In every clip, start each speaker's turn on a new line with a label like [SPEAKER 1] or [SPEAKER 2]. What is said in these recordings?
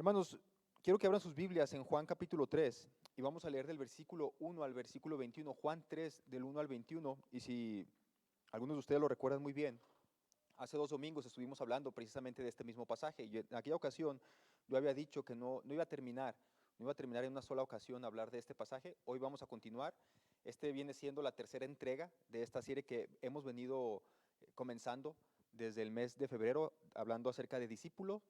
[SPEAKER 1] Hermanos, quiero que abran sus Biblias en Juan capítulo 3 y vamos a leer del versículo 1 al versículo 21. Juan 3 del 1 al 21, y si algunos de ustedes lo recuerdan muy bien, hace 2 domingos estuvimos hablando precisamente de este mismo pasaje y en aquella ocasión yo había dicho que no iba a terminar, no iba a terminar en una sola ocasión a hablar de este pasaje. Hoy vamos a continuar. Este viene siendo la tercera entrega de esta serie que hemos venido comenzando desde el mes de febrero, hablando acerca de discípulo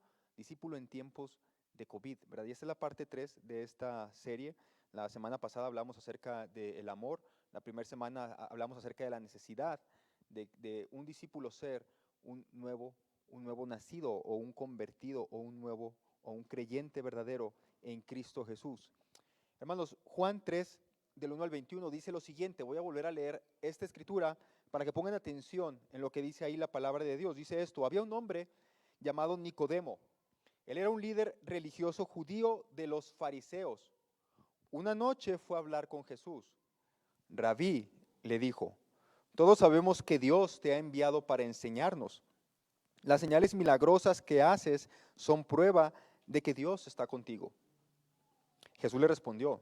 [SPEAKER 1] en tiempos de COVID, ¿verdad? Y esta es la parte 3 de esta serie. La semana pasada hablamos acerca del amor, la primera semana hablamos acerca de la necesidad de un discípulo ser un nuevo nacido o un convertido o un creyente verdadero en Cristo Jesús. Hermanos, Juan 3 del 1 al 21 dice lo siguiente. Voy a volver a leer esta escritura para que pongan atención en lo que dice ahí la palabra de Dios. Dice esto: había un hombre llamado Nicodemo. Él era un líder religioso judío de los fariseos. Una noche fue a hablar con Jesús. Rabí, le dijo, todos sabemos que Dios te ha enviado para enseñarnos. Las señales milagrosas que haces son prueba de que Dios está contigo. Jesús le respondió,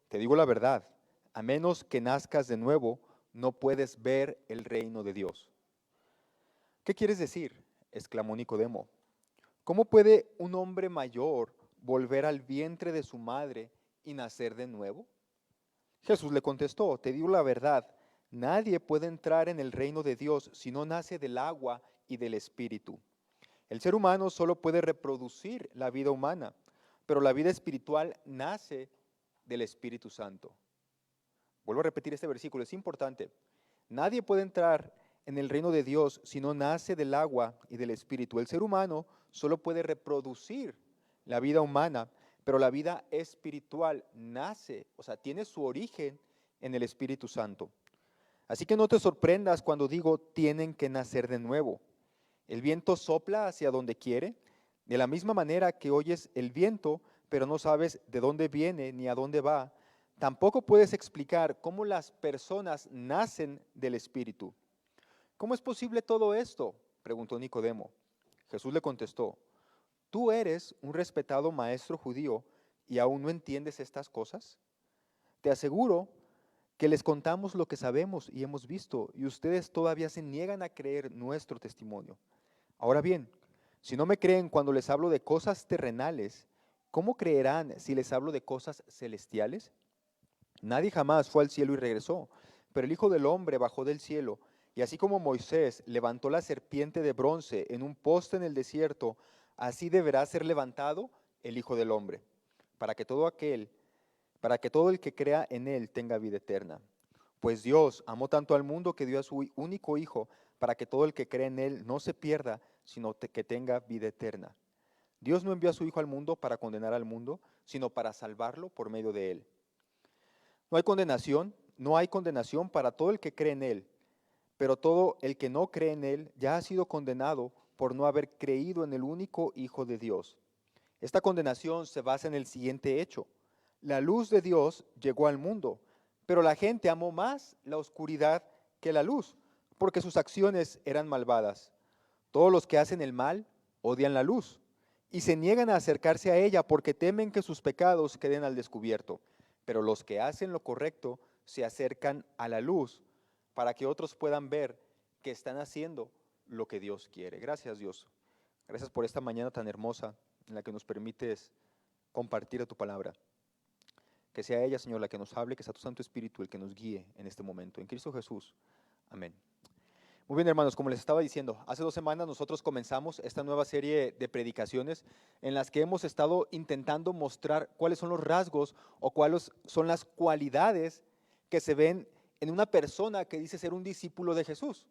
[SPEAKER 1] te digo la verdad, a menos que nazcas de nuevo, no puedes ver el reino de Dios. ¿Qué quieres decir?, exclamó Nicodemo. ¿Cómo puede un hombre mayor volver al vientre de su madre y nacer de nuevo? Jesús le contestó, te digo la verdad, nadie puede entrar en el reino de Dios si no nace del agua y del Espíritu. El ser humano solo puede reproducir la vida humana, pero la vida espiritual nace del Espíritu Santo. Vuelvo a repetir este versículo, es importante. Nadie puede entrar en el reino de Dios si no nace del agua y del Espíritu. El ser humano solo puede reproducir la vida humana, pero la vida espiritual nace, o sea, tiene su origen en el Espíritu Santo. Así que no te sorprendas cuando digo tienen que nacer de nuevo. El viento sopla hacia donde quiere, de la misma manera que oyes el viento, pero no sabes de dónde viene ni a dónde va. Tampoco puedes explicar cómo las personas nacen del Espíritu. ¿Cómo es posible todo esto?, preguntó Nicodemo. Jesús le contestó, ¿tú eres un respetado maestro judío y aún no entiendes estas cosas? Te aseguro que les contamos lo que sabemos y hemos visto, y ustedes todavía se niegan a creer nuestro testimonio. Ahora bien, si no me creen cuando les hablo de cosas terrenales, ¿cómo creerán si les hablo de cosas celestiales? Nadie jamás fue al cielo y regresó, pero el Hijo del Hombre bajó del cielo, y así como Moisés levantó la serpiente de bronce en un poste en el desierto, así deberá ser levantado el Hijo del Hombre, para que todo el que crea en él tenga vida eterna. Pues Dios amó tanto al mundo que dio a su único Hijo, para que todo el que cree en él no se pierda, sino que tenga vida eterna. Dios no envió a su Hijo al mundo para condenar al mundo, sino para salvarlo por medio de él. No hay condenación para todo el que cree en él, pero todo el que no cree en él ya ha sido condenado por no haber creído en el único Hijo de Dios. Esta condenación se basa en el siguiente hecho: la luz de Dios llegó al mundo, pero la gente amó más la oscuridad que la luz, porque sus acciones eran malvadas. Todos los que hacen el mal odian la luz y se niegan a acercarse a ella porque temen que sus pecados queden al descubierto. Pero los que hacen lo correcto se acercan a la luz para que otros puedan ver que están haciendo lo que Dios quiere. Gracias, Dios. Gracias por esta mañana tan hermosa en la que nos permites compartir tu palabra. Que sea ella, Señor, la que nos hable, que sea tu Santo Espíritu el que nos guíe en este momento. En Cristo Jesús. Amén. Muy bien, hermanos, como les estaba diciendo, hace 2 semanas nosotros comenzamos esta nueva serie de predicaciones en las que hemos estado intentando mostrar cuáles son los rasgos o cuáles son las cualidades que se ven en una persona que dice ser un discípulo de Jesús.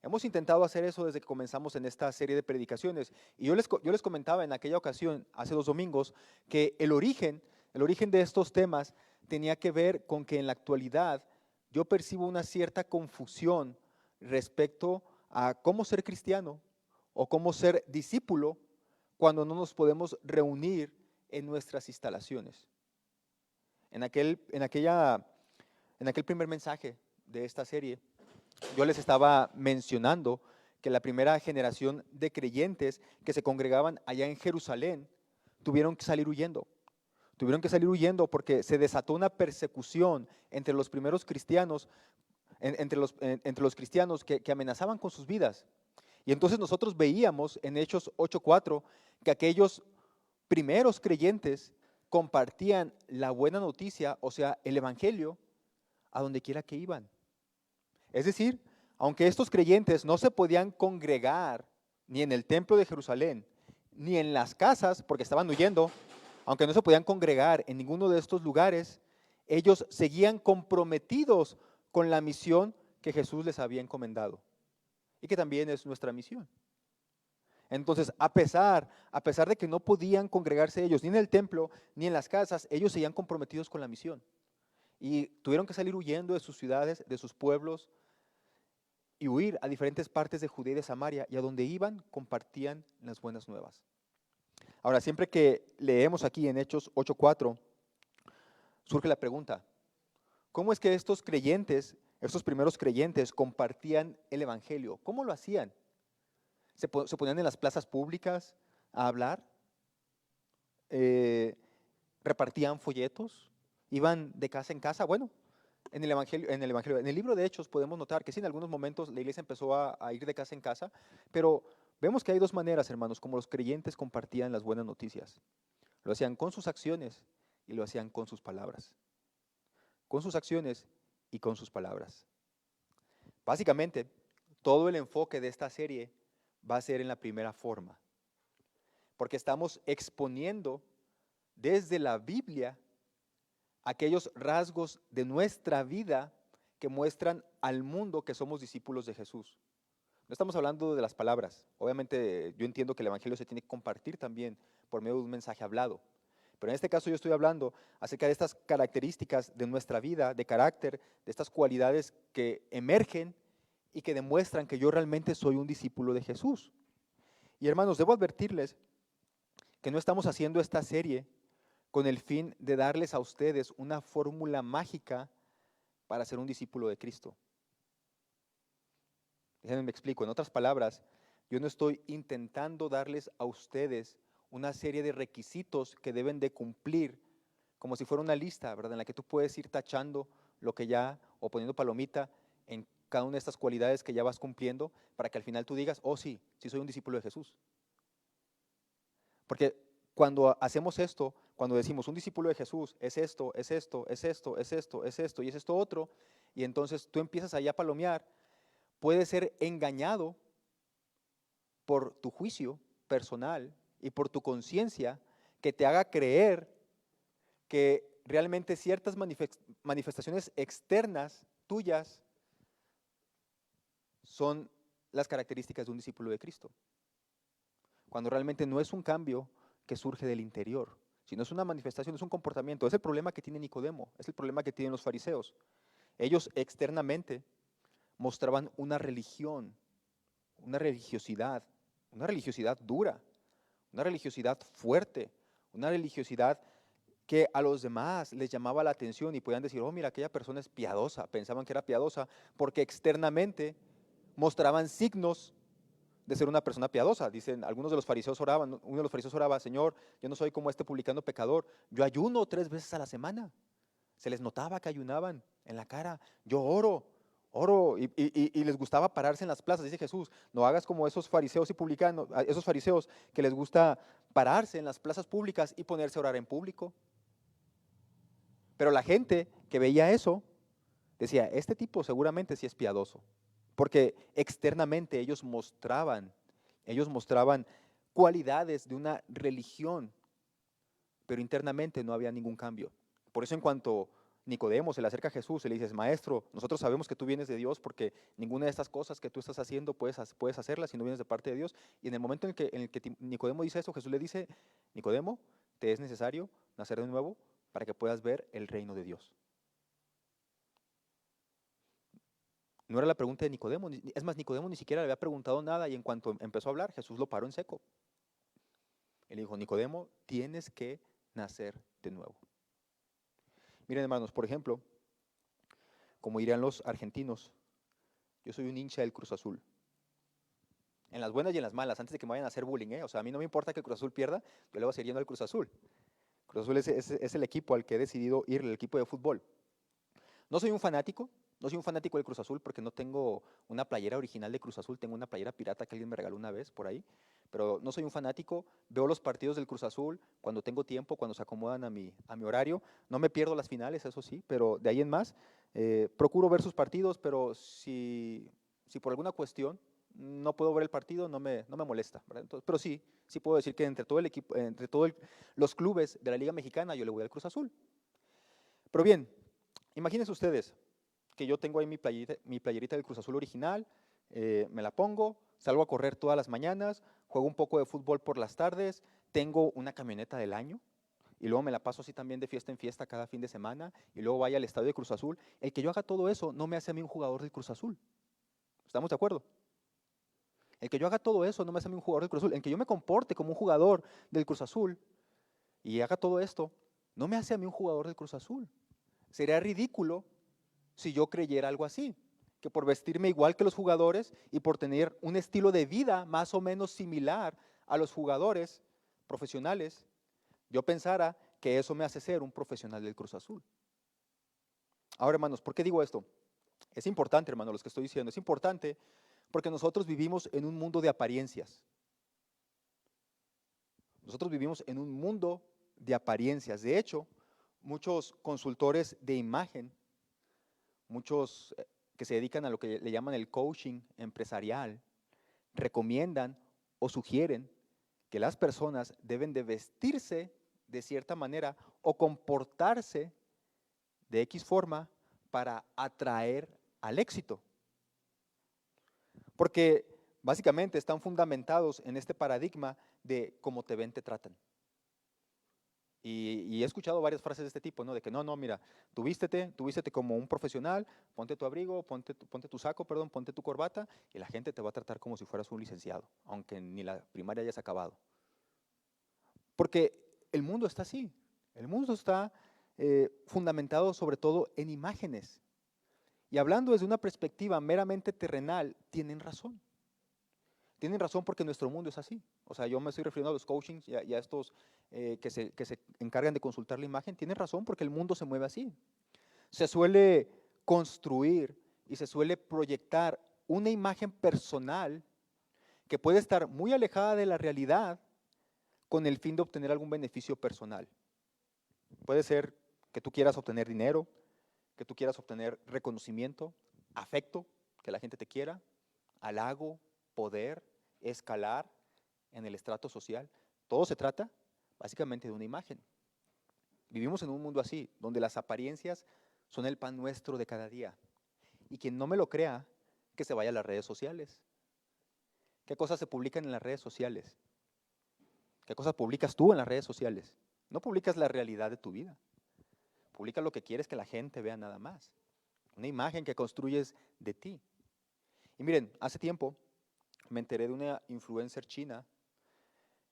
[SPEAKER 1] Hemos intentado hacer eso desde que comenzamos en esta serie de predicaciones. Y yo les comentaba en aquella ocasión, hace 2 domingos, que el origen de estos temas tenía que ver con que en la actualidad yo percibo una cierta confusión respecto a cómo ser cristiano o cómo ser discípulo cuando no nos podemos reunir en nuestras instalaciones. En aquel primer mensaje de esta serie, yo les estaba mencionando que la primera generación de creyentes que se congregaban allá en Jerusalén tuvieron que salir huyendo. Tuvieron que salir huyendo porque se desató una persecución entre los primeros cristianos, entre los cristianos que amenazaban con sus vidas. Y entonces nosotros veíamos en Hechos 8:4 que aquellos primeros creyentes compartían la buena noticia, o sea, el evangelio, a donde quiera que iban. Es decir, aunque estos creyentes no se podían congregar ni en el templo de Jerusalén, ni en las casas, porque estaban huyendo, aunque no se podían congregar en ninguno de estos lugares, ellos seguían comprometidos con la misión que Jesús les había encomendado y que también es nuestra misión. Entonces, a pesar de que no podían congregarse ellos ni en el templo ni en las casas, ellos seguían comprometidos con la misión y tuvieron que salir huyendo de sus ciudades, de sus pueblos y huir a diferentes partes de Judea y de Samaria, y a donde iban compartían las buenas nuevas. Ahora, siempre que leemos aquí en Hechos 8:4, surge la pregunta, ¿cómo es que estos creyentes, estos primeros creyentes, compartían el evangelio? ¿Cómo lo hacían? ¿Se ponían en las plazas públicas a hablar? ¿Repartían folletos? ¿Iban de casa en casa? Bueno, en el libro de Hechos podemos notar que sí, en algunos momentos la iglesia empezó a ir de casa en casa, pero vemos que hay dos maneras, hermanos, como los creyentes compartían las buenas noticias. Lo hacían con sus acciones y lo hacían con sus palabras. Con sus acciones y con sus palabras. Básicamente, todo el enfoque de esta serie va a ser en la primera forma, porque estamos exponiendo desde la Biblia aquellos rasgos de nuestra vida que muestran al mundo que somos discípulos de Jesús. No estamos hablando de las palabras. Obviamente yo entiendo que el evangelio se tiene que compartir también por medio de un mensaje hablado. Pero en este caso yo estoy hablando acerca de estas características de nuestra vida, de carácter, de estas cualidades que emergen y que demuestran que yo realmente soy un discípulo de Jesús. Y hermanos, debo advertirles que no estamos haciendo esta serie con el fin de darles a ustedes una fórmula mágica para ser un discípulo de Cristo. Déjenme me explico. En otras palabras, yo no estoy intentando darles a ustedes una serie de requisitos que deben de cumplir, como si fuera una lista, ¿verdad? En la que tú puedes ir tachando lo que ya, o poniendo palomita en cada una de estas cualidades que ya vas cumpliendo, para que al final tú digas, oh sí, sí soy un discípulo de Jesús. Porque cuando hacemos esto, cuando decimos un discípulo de Jesús es esto, es esto, es esto, es esto, es esto y es esto otro, y entonces tú empiezas ahí a palomear, puedes ser engañado por tu juicio personal y por tu conciencia que te haga creer que realmente ciertas manifestaciones externas tuyas son las características de un discípulo de Cristo, cuando realmente no es un cambio que surge del interior, sino es una manifestación, es un comportamiento. Es el problema que tiene Nicodemo, es el problema que tienen los fariseos. Ellos externamente mostraban una religión, una religiosidad dura, una religiosidad fuerte, una religiosidad que a los demás les llamaba la atención y podían decir, oh, mira, aquella persona es piadosa. Pensaban que era piadosa porque externamente mostraban signos de ser una persona piadosa. Dicen, algunos de los fariseos oraban, uno de los fariseos oraba, Señor, yo no soy como este publicano pecador, yo ayuno 3 veces a la semana. Se les notaba que ayunaban en la cara. Yo oro, y les gustaba pararse en las plazas. Dice Jesús, no hagas como esos fariseos y publicanos, esos fariseos que les gusta pararse en las plazas públicas y ponerse a orar en público. Pero la gente que veía eso decía, este tipo seguramente sí es piadoso, porque externamente ellos mostraban cualidades de una religión, pero internamente no había ningún cambio. Por eso en cuanto Nicodemo se le acerca a Jesús y le dices, maestro, nosotros sabemos que tú vienes de Dios porque ninguna de estas cosas que tú estás haciendo puedes hacerlas si no vienes de parte de Dios. Y en el momento en el que Nicodemo dice eso, Jesús le dice, Nicodemo, te es necesario nacer de nuevo para que puedas ver el reino de Dios. No era la pregunta de Nicodemo, es más, Nicodemo ni siquiera le había preguntado nada y en cuanto empezó a hablar, Jesús lo paró en seco. Él dijo, Nicodemo, tienes que nacer de nuevo. Miren, hermanos, por ejemplo, como dirían los argentinos, yo soy un hincha del Cruz Azul. en las buenas y en las malas, antes de que me vayan a hacer bullying, ¿eh? O sea, a mí no me importa que el Cruz Azul pierda, yo le voy a seguir yendo al Cruz Azul. Cruz Azul es el equipo al que he decidido ir, el equipo de fútbol. No soy un fanático, no soy un fanático del Cruz Azul porque no tengo una playera original de Cruz Azul, tengo una playera pirata que alguien me regaló una vez por ahí, pero no soy un fanático, veo los partidos del Cruz Azul cuando tengo tiempo, cuando se acomodan a mi horario, no me pierdo las finales, eso sí, pero de ahí en más, procuro ver sus partidos, pero si por alguna cuestión no puedo ver el partido, no me molesta, ¿verdad? Entonces, pero sí puedo decir que entre todo el equipo, entre todos los clubes de la Liga Mexicana, yo le voy al Cruz Azul. Pero bien, imagínense ustedes que yo tengo ahí mi playerita del Cruz Azul original, me la pongo, salgo a correr todas las mañanas, juego un poco de fútbol por las tardes, tengo una camioneta del año y luego me la paso así también de fiesta en fiesta cada fin de semana y luego vaya al estadio de Cruz Azul. El que yo haga todo eso no me hace a mí un jugador del Cruz Azul. ¿Estamos de acuerdo? El que yo haga todo eso no me hace a mí un jugador del Cruz Azul. El que yo me comporte como un jugador del Cruz Azul y haga todo esto, no me hace a mí un jugador del Cruz Azul. Sería ridículo si yo creyera algo así, que por vestirme igual que los jugadores y por tener un estilo de vida más o menos similar a los jugadores profesionales, yo pensara que eso me hace ser un profesional del Cruz Azul. Ahora, hermanos, ¿por qué digo esto? Es importante, hermanos, lo que estoy diciendo, es importante porque nosotros vivimos en un mundo de apariencias. Nosotros vivimos en un mundo de apariencias. De hecho, muchos consultores de imagen, muchos que se dedican a lo que le llaman el coaching empresarial, recomiendan o sugieren que las personas deben de vestirse de cierta manera o comportarse de X forma para atraer al éxito. Porque básicamente están fundamentados en este paradigma de cómo te ven, te tratan. Y he escuchado varias frases de este tipo, ¿no? De que no, mira, tú vístete como un profesional, ponte tu abrigo, ponte tu saco, perdón, ponte tu corbata, y la gente te va a tratar como si fueras un licenciado, aunque ni la primaria hayas acabado. Porque el mundo está así, el mundo está fundamentado sobre todo en imágenes. Y hablando desde una perspectiva meramente terrenal, tienen razón. Tienen razón porque nuestro mundo es así. O sea, yo me estoy refiriendo a los coachings y a estos que se encargan de consultar la imagen. Tienen razón porque el mundo se mueve así. Se suele construir y se suele proyectar una imagen personal que puede estar muy alejada de la realidad con el fin de obtener algún beneficio personal. Puede ser que tú quieras obtener dinero, que tú quieras obtener reconocimiento, afecto, que la gente te quiera, halago, poder, escalar en el estrato social. Todo se trata básicamente de una imagen. Vivimos en un mundo así, donde las apariencias son el pan nuestro de cada día. Y quien no me lo crea, que se vaya a las redes sociales. ¿Qué cosas se publican en las redes sociales? ¿Qué cosas publicas tú en las redes sociales? No publicas la realidad de tu vida. Publica lo que quieres que la gente vea nada más. Una imagen que construyes de ti. Y miren, hace tiempo me enteré de una influencer china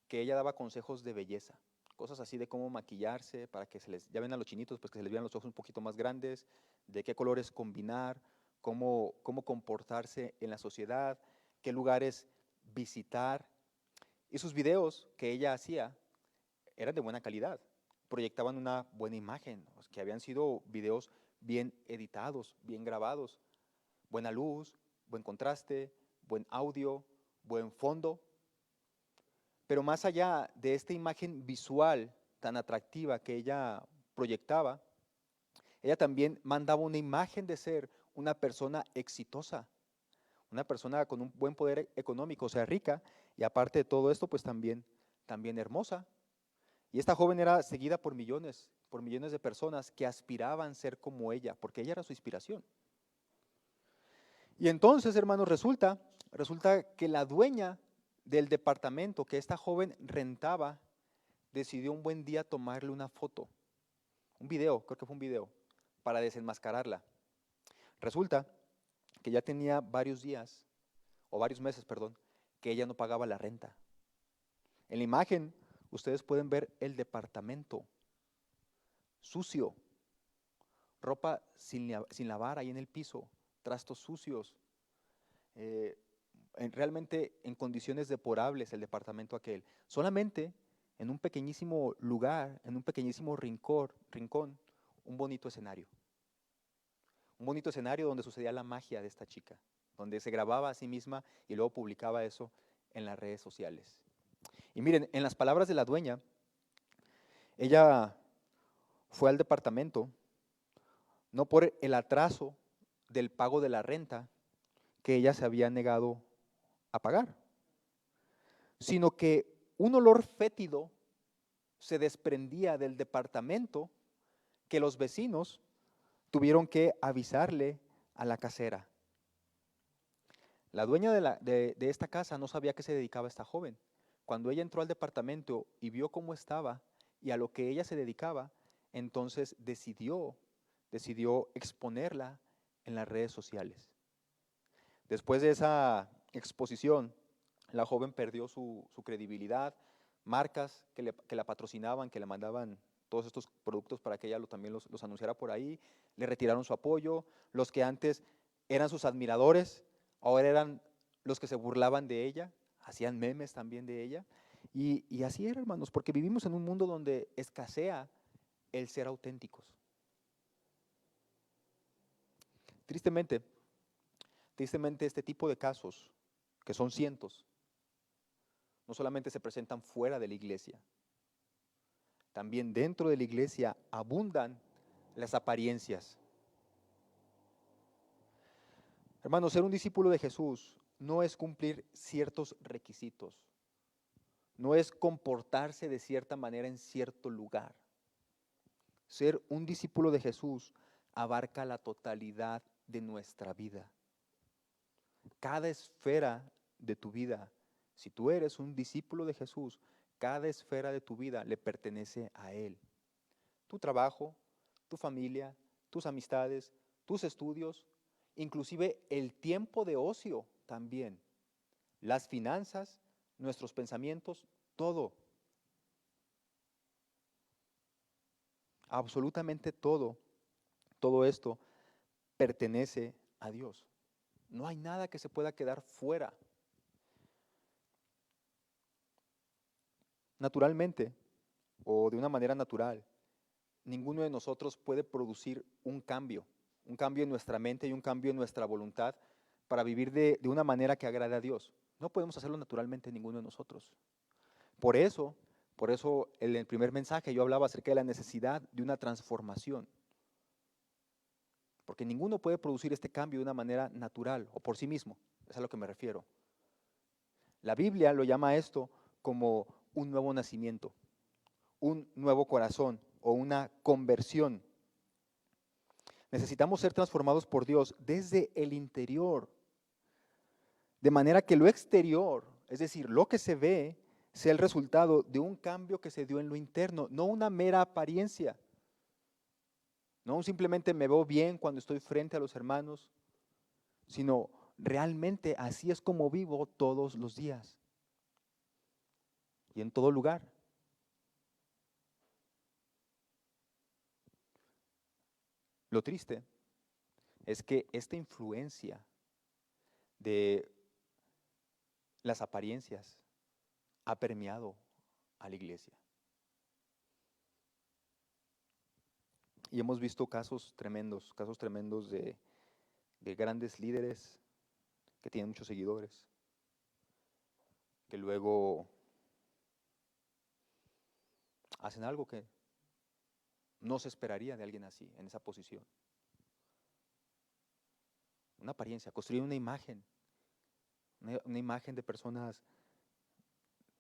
[SPEAKER 1] que ella daba consejos de belleza, cosas así de cómo maquillarse para que ya ven a los chinitos, pues que se les vean los ojos un poquito más grandes, de qué colores combinar, cómo comportarse en la sociedad, qué lugares visitar. Y sus videos que ella hacía eran de buena calidad, proyectaban una buena imagen, que habían sido videos bien editados, bien grabados, buena luz, buen contraste, buen audio, buen fondo. Pero más allá de esta imagen visual tan atractiva que ella proyectaba, ella también mandaba una imagen de ser una persona exitosa, una persona con un buen poder económico, o sea, rica, y aparte de todo esto, pues también hermosa. Y esta joven era seguida por millones de personas que aspiraban a ser como ella, porque ella era su inspiración. Y entonces, hermanos, resulta que la dueña del departamento que esta joven rentaba decidió un buen día tomarle una foto, un video, creo que fue un video, para desenmascararla. Resulta que ya tenía varios días, o varios meses, perdón, que ella no pagaba la renta. En la imagen ustedes pueden ver el departamento sucio, ropa sin lavar ahí en el piso, trastos sucios, realmente en condiciones deplorables el departamento aquel. Solamente en un pequeñísimo lugar, en un pequeñísimo rincón, un bonito escenario. Un bonito escenario donde sucedía la magia de esta chica, donde se grababa a sí misma y luego publicaba eso en las redes sociales. Y miren, en las palabras de la dueña, ella fue al departamento no por el atraso del pago de la renta que ella se había negado a pagar, sino que un olor fétido se desprendía del departamento que los vecinos tuvieron que avisarle a la casera. La dueña de esta casa no sabía a qué se dedicaba esta joven. Cuando ella entró al departamento y vio cómo estaba y a lo que ella se dedicaba, entonces decidió exponerla en las redes sociales. Después de esa exposición, la joven perdió su credibilidad, marcas que la patrocinaban, que le mandaban todos estos productos para que ella también los anunciara por ahí, le retiraron su apoyo, los que antes eran sus admiradores, ahora eran los que se burlaban de ella, hacían memes también de ella, y así era, hermanos, porque vivimos en un mundo donde escasea el ser auténticos. Tristemente, este tipo de casos, que son cientos, no solamente se presentan fuera de la iglesia, también dentro de la iglesia abundan las apariencias. Hermanos, ser un discípulo de Jesús no es cumplir ciertos requisitos, no es comportarse de cierta manera en cierto lugar. Ser un discípulo de Jesús abarca la totalidad de nuestra vida. Cada esfera de tu vida, si tú eres un discípulo de Jesús, cada esfera de tu vida le pertenece a Él. Tu trabajo, tu familia, tus amistades, tus estudios, inclusive el tiempo de ocio también, las finanzas, nuestros pensamientos, todo. Absolutamente todo esto pertenece a Dios. No hay nada que se pueda quedar fuera. Naturalmente, o de una manera natural, ninguno de nosotros puede producir un cambio en nuestra mente y un cambio en nuestra voluntad para vivir de una manera que agrade a Dios. No podemos hacerlo naturalmente ninguno de nosotros. Por eso en el primer mensaje yo hablaba acerca de la necesidad de una transformación. Porque ninguno puede producir este cambio de una manera natural o por sí mismo. Es a lo que me refiero. La Biblia lo llama esto como un nuevo nacimiento, un nuevo corazón o una conversión. Necesitamos ser transformados por Dios desde el interior, de manera que lo exterior, es decir, lo que se ve, sea el resultado de un cambio que se dio en lo interno, no una mera apariencia. No simplemente me veo bien cuando estoy frente a los hermanos, sino realmente así es como vivo todos los días y en todo lugar. Lo triste es que esta influencia de las apariencias ha permeado a la iglesia. Y hemos visto casos tremendos de grandes líderes que tienen muchos seguidores, que luego hacen algo que no se esperaría de alguien así, en esa posición. Una apariencia, construir una imagen de personas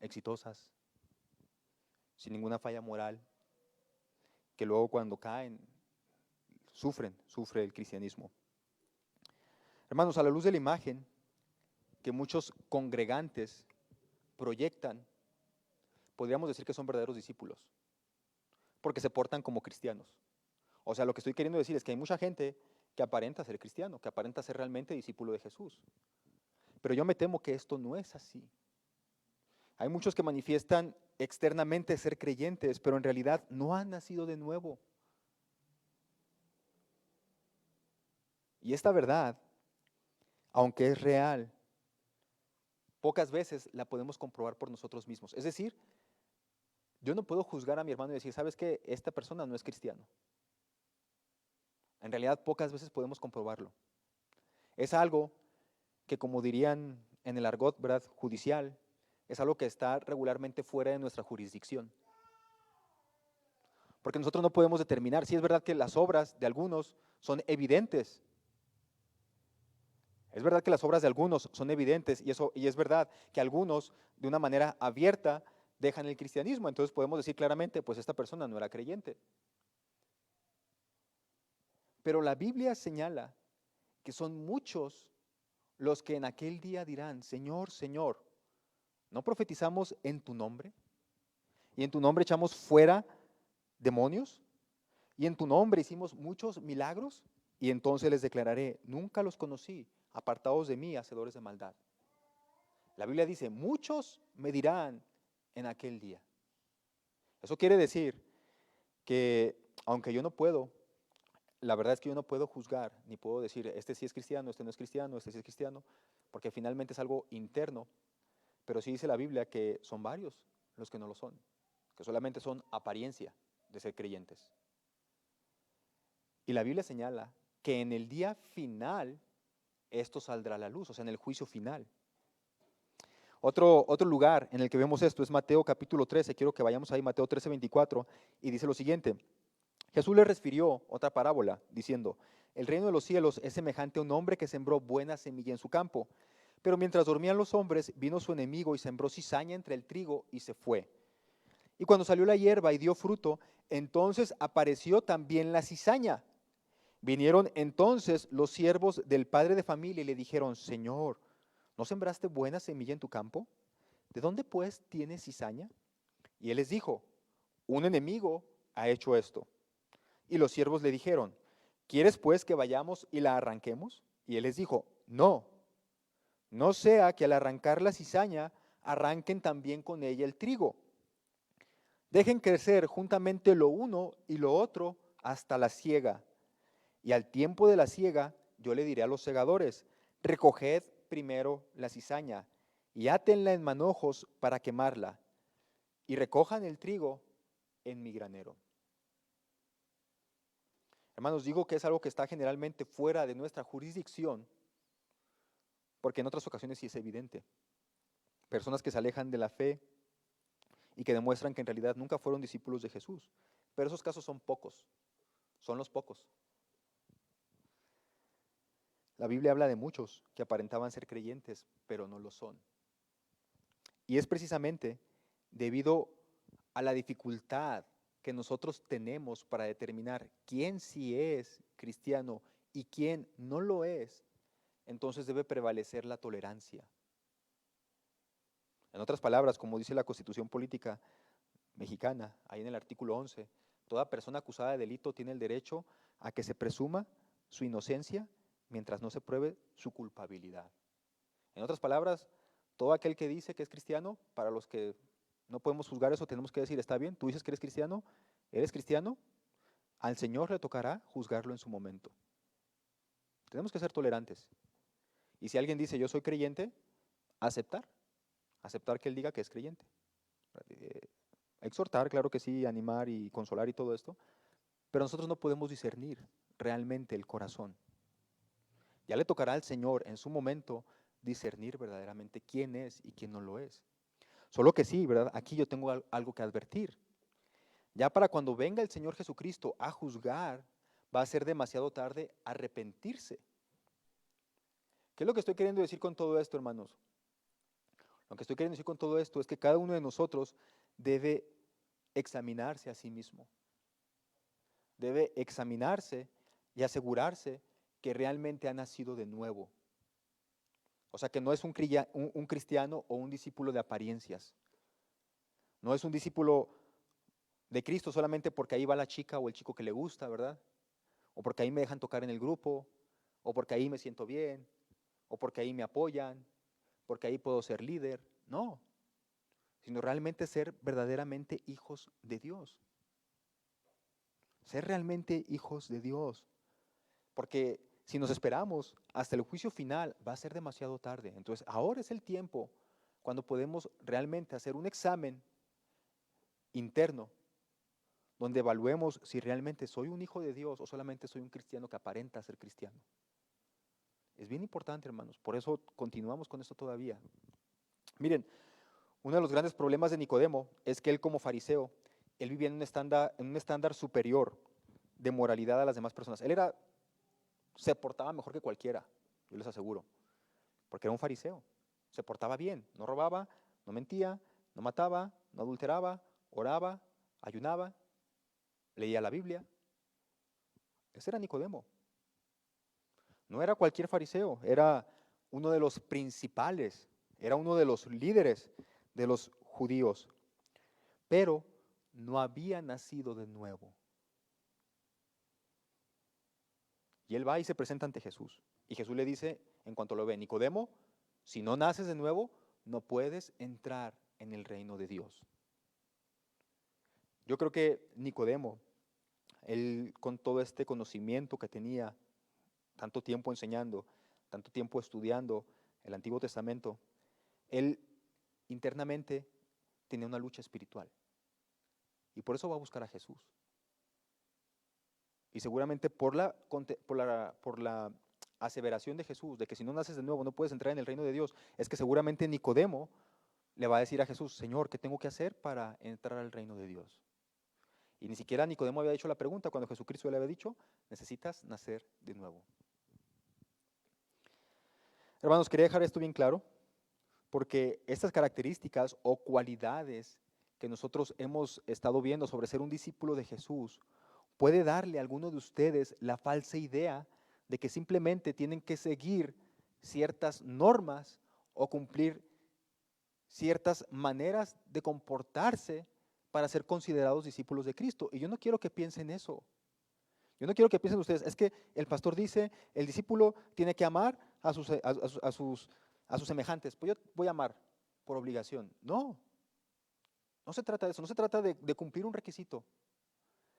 [SPEAKER 1] exitosas, sin ninguna falla moral, que luego cuando caen, sufre el cristianismo. Hermanos, a la luz de la imagen que muchos congregantes proyectan, podríamos decir que son verdaderos discípulos, porque se portan como cristianos. O sea, lo que estoy queriendo decir es que hay mucha gente que aparenta ser cristiano, que aparenta ser realmente discípulo de Jesús. Pero yo me temo que esto no es así. Hay muchos que manifiestan externamente ser creyentes, pero en realidad no han nacido de nuevo. Y esta verdad, aunque es real, pocas veces la podemos comprobar por nosotros mismos. Es decir, yo no puedo juzgar a mi hermano y decir, ¿sabes qué? Esta persona no es cristiano. En realidad, pocas veces podemos comprobarlo. Es algo que, como dirían en el argot, ¿verdad?, judicial, es algo que está regularmente fuera de nuestra jurisdicción. Porque nosotros no podemos determinar. Sí, es verdad que las obras de algunos son evidentes. Es verdad que las obras de algunos son evidentes y es verdad que algunos de una manera abierta dejan el cristianismo. Entonces podemos decir claramente, pues esta persona no era creyente. Pero la Biblia señala que son muchos los que en aquel día dirán, Señor, Señor, ¿no profetizamos en tu nombre? ¿Y en tu nombre echamos fuera demonios? ¿Y en tu nombre hicimos muchos milagros? Y entonces les declararé, nunca los conocí, apartados de mí, hacedores de maldad. La Biblia dice, muchos me dirán en aquel día. Eso quiere decir que aunque yo no puedo, la verdad es que yo no puedo juzgar, ni puedo decir, este sí es cristiano, este no es cristiano, este sí es cristiano, porque finalmente es algo interno, pero sí dice la Biblia que son varios los que no lo son, que solamente son apariencia de ser creyentes. Y la Biblia señala que en el día final esto saldrá a la luz, o sea, en el juicio final. Otro lugar en el que vemos esto es Mateo capítulo 13, quiero que vayamos ahí, Mateo 13, 24, y dice lo siguiente, Jesús le refirió otra parábola, diciendo, el reino de los cielos es semejante a un hombre que sembró buena semilla en su campo, pero mientras dormían los hombres, vino su enemigo y sembró cizaña entre el trigo y se fue. Y cuando salió la hierba y dio fruto, entonces apareció también la cizaña. Vinieron entonces los siervos del padre de familia y le dijeron, Señor, ¿no sembraste buena semilla en tu campo? ¿De dónde pues tienes cizaña? Y él les dijo, un enemigo ha hecho esto. Y los siervos le dijeron, ¿quieres pues que vayamos y la arranquemos? Y él les dijo, no, no sea que al arrancar la cizaña arranquen también con ella el trigo. Dejen crecer juntamente lo uno y lo otro hasta la siega. Y al tiempo de la siega yo le diré a los segadores, recoged primero la cizaña y átenla en manojos para quemarla, y recojan el trigo en mi granero. Hermanos, digo que es algo que está generalmente fuera de nuestra jurisdicción, porque en otras ocasiones sí es evidente. Personas que se alejan de la fe y que demuestran que en realidad nunca fueron discípulos de Jesús. Pero esos casos son pocos, son los pocos. La Biblia habla de muchos que aparentaban ser creyentes, pero no lo son. Y es precisamente debido a la dificultad que nosotros tenemos para determinar quién sí es cristiano y quién no lo es, entonces debe prevalecer la tolerancia. En otras palabras, como dice la Constitución Política Mexicana, ahí en el artículo 11, toda persona acusada de delito tiene el derecho a que se presuma su inocencia mientras no se pruebe su culpabilidad. En otras palabras, todo aquel que dice que es cristiano, para los que no podemos juzgar eso, tenemos que decir, está bien, tú dices que eres cristiano, al Señor le tocará juzgarlo en su momento. Tenemos que ser tolerantes. Y si alguien dice, yo soy creyente, aceptar que él diga que es creyente. Eh, Exhortar, claro que sí, animar y consolar y todo esto, pero nosotros no podemos discernir realmente el corazón. Ya le tocará al Señor en su momento discernir verdaderamente quién es y quién no lo es. Solo que sí, ¿verdad? Aquí yo tengo algo que advertir. Ya para cuando venga el Señor Jesucristo a juzgar, va a ser demasiado tarde arrepentirse. ¿Qué es lo que estoy queriendo decir con todo esto, hermanos? Lo que estoy queriendo decir con todo esto es que cada uno de nosotros debe examinarse a sí mismo. Debe examinarse y asegurarse que realmente ha nacido de nuevo. O sea, que no es un cristiano o un discípulo de apariencias. No es un discípulo de Cristo solamente porque ahí va la chica o el chico que le gusta, ¿verdad? O porque ahí me dejan tocar en el grupo, o porque ahí me siento bien, o porque ahí me apoyan, porque ahí puedo ser líder. No, sino realmente ser verdaderamente hijos de Dios. Ser realmente hijos de Dios. Porque si nos esperamos hasta el juicio final, va a ser demasiado tarde. Entonces, ahora es el tiempo cuando podemos realmente hacer un examen interno donde evaluemos si realmente soy un hijo de Dios o solamente soy un cristiano que aparenta ser cristiano. Es bien importante, hermanos, por eso continuamos con esto todavía. Miren, uno de los grandes problemas de Nicodemo es que él como fariseo, él vivía en un estándar superior de moralidad a las demás personas. Se portaba mejor que cualquiera, yo les aseguro, porque era un fariseo. Se portaba bien, no robaba, no mentía, no mataba, no adulteraba, oraba, ayunaba, leía la Biblia. Ese era Nicodemo. No era cualquier fariseo, era uno de los principales, era uno de los líderes de los judíos, pero no había nacido de nuevo. Y él va y se presenta ante Jesús. Y Jesús le dice, en cuanto lo ve, Nicodemo, si no naces de nuevo, no puedes entrar en el reino de Dios. Yo creo que Nicodemo, él con todo este conocimiento que tenía, tanto tiempo enseñando, tanto tiempo estudiando el Antiguo Testamento, él internamente tenía una lucha espiritual. Y por eso va a buscar a Jesús. Y seguramente por la aseveración de Jesús, de que si no naces de nuevo no puedes entrar en el reino de Dios, es que seguramente Nicodemo le va a decir a Jesús, Señor, ¿qué tengo que hacer para entrar al reino de Dios? Y ni siquiera Nicodemo había hecho la pregunta cuando Jesucristo le había dicho, necesitas nacer de nuevo. Hermanos, quería dejar esto bien claro, porque estas características o cualidades que nosotros hemos estado viendo sobre ser un discípulo de Jesús, puede darle a alguno de ustedes la falsa idea de que simplemente tienen que seguir ciertas normas o cumplir ciertas maneras de comportarse para ser considerados discípulos de Cristo. Y yo no quiero que piensen eso. Yo no quiero que piensen ustedes, es que el pastor dice, el discípulo tiene que amar a sus semejantes. Pues yo voy a amar por obligación. No, no se trata de eso, no se trata de cumplir un requisito.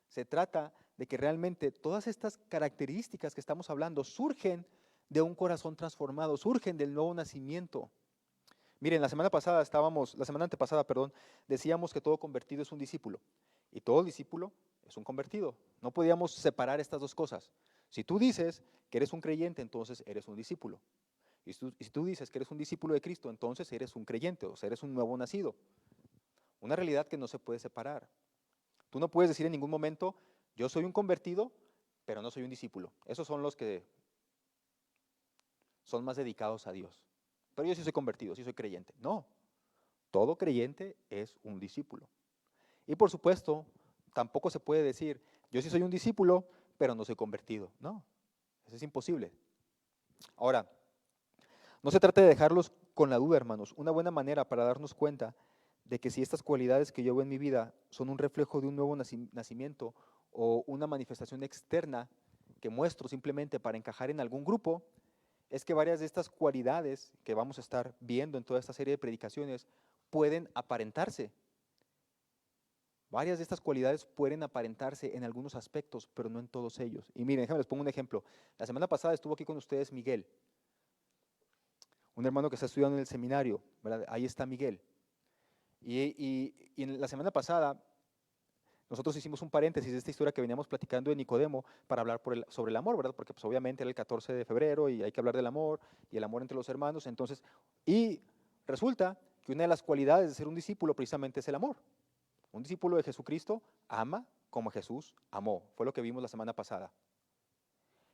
[SPEAKER 1] Se trata de que realmente todas estas características que estamos hablando surgen de un corazón transformado, surgen del nuevo nacimiento. Miren, la semana antepasada, decíamos que todo convertido es un discípulo y todo discípulo es un convertido. No podíamos separar estas dos cosas. Si tú dices que eres un creyente, entonces eres un discípulo. Y si tú dices que eres un discípulo de Cristo, entonces eres un creyente, o sea, eres un nuevo nacido. Una realidad que no se puede separar. Tú no puedes decir en ningún momento, yo soy un convertido, pero no soy un discípulo. Esos son los que son más dedicados a Dios. Pero yo sí soy convertido, sí soy creyente. No, todo creyente es un discípulo. Y por supuesto, tampoco se puede decir, yo sí soy un discípulo, pero no soy convertido. No, eso es imposible. Ahora, no se trata de dejarlos con la duda, hermanos. Una buena manera para darnos cuenta de que si estas cualidades que yo veo en mi vida son un reflejo de un nuevo nacimiento o una manifestación externa que muestro simplemente para encajar en algún grupo, es que varias de estas cualidades que vamos a estar viendo en toda esta serie de predicaciones pueden aparentarse. Varias de estas cualidades pueden aparentarse en algunos aspectos, pero no en todos ellos. Y miren, déjenme les pongo un ejemplo. La semana pasada estuvo aquí con ustedes Miguel, un hermano que está estudiando en el seminario, ¿verdad? Ahí está Miguel. Y en la semana pasada nosotros hicimos un paréntesis de esta historia que veníamos platicando de Nicodemo para hablar sobre el amor, ¿verdad? Porque pues, obviamente era el 14 de febrero y hay que hablar del amor y el amor entre los hermanos. Entonces, y resulta que una de las cualidades de ser un discípulo precisamente es el amor. Un discípulo de Jesucristo ama como Jesús amó. Fue lo que vimos la semana pasada.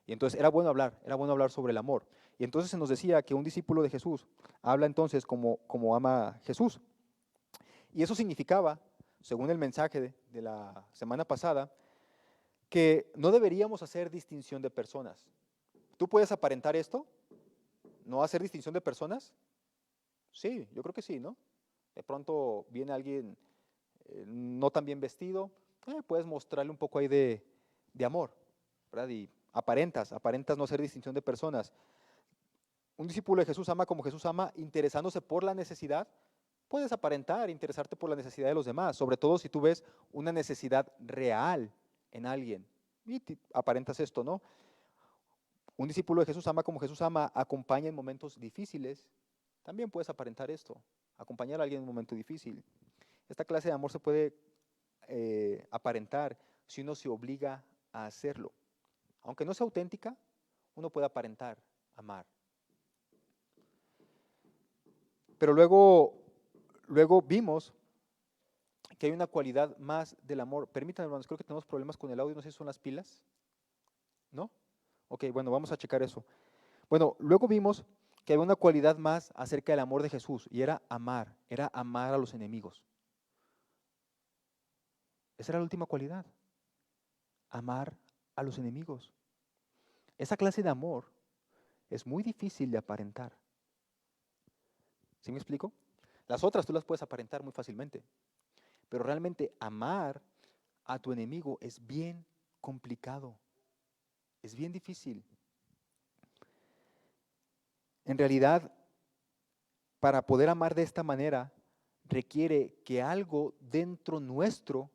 [SPEAKER 1] Y entonces era bueno hablar sobre el amor. Y entonces se nos decía que un discípulo de Jesús habla entonces como ama Jesús. Y eso significaba, según el mensaje de la semana pasada, que no deberíamos hacer distinción de personas. ¿Tú puedes aparentar esto? ¿No hacer distinción de personas? Sí, yo creo que sí, ¿no? De pronto viene alguien no tan bien vestido, puedes mostrarle un poco ahí de amor, ¿verdad? Y aparentas no hacer distinción de personas. Un discípulo de Jesús ama como Jesús ama, interesándose por la necesidad. Puedes aparentar, interesarte por la necesidad de los demás, sobre todo si tú ves una necesidad real en alguien y aparentas esto, ¿no? Un discípulo de Jesús ama como Jesús ama, acompaña en momentos difíciles. También puedes aparentar esto. acompañar a alguien en un momento difícil. Esta clase de amor se puede aparentar si uno se obliga a hacerlo. Aunque no sea auténtica, uno puede aparentar amar. Pero luego vimos que hay una cualidad más del amor. Permítanme, hermanos, creo que tenemos problemas con el audio, no sé si son las pilas. ¿No? Ok, bueno, vamos a checar eso. Bueno, luego vimos que había una cualidad más acerca del amor de Jesús y era amar a los enemigos. Esa era la última cualidad, amar a los enemigos. Esa clase de amor es muy difícil de aparentar. ¿Sí me explico? Las otras tú las puedes aparentar muy fácilmente, pero realmente amar a tu enemigo es bien complicado, es bien difícil. En realidad, para poder amar de esta manera, requiere que algo dentro nuestro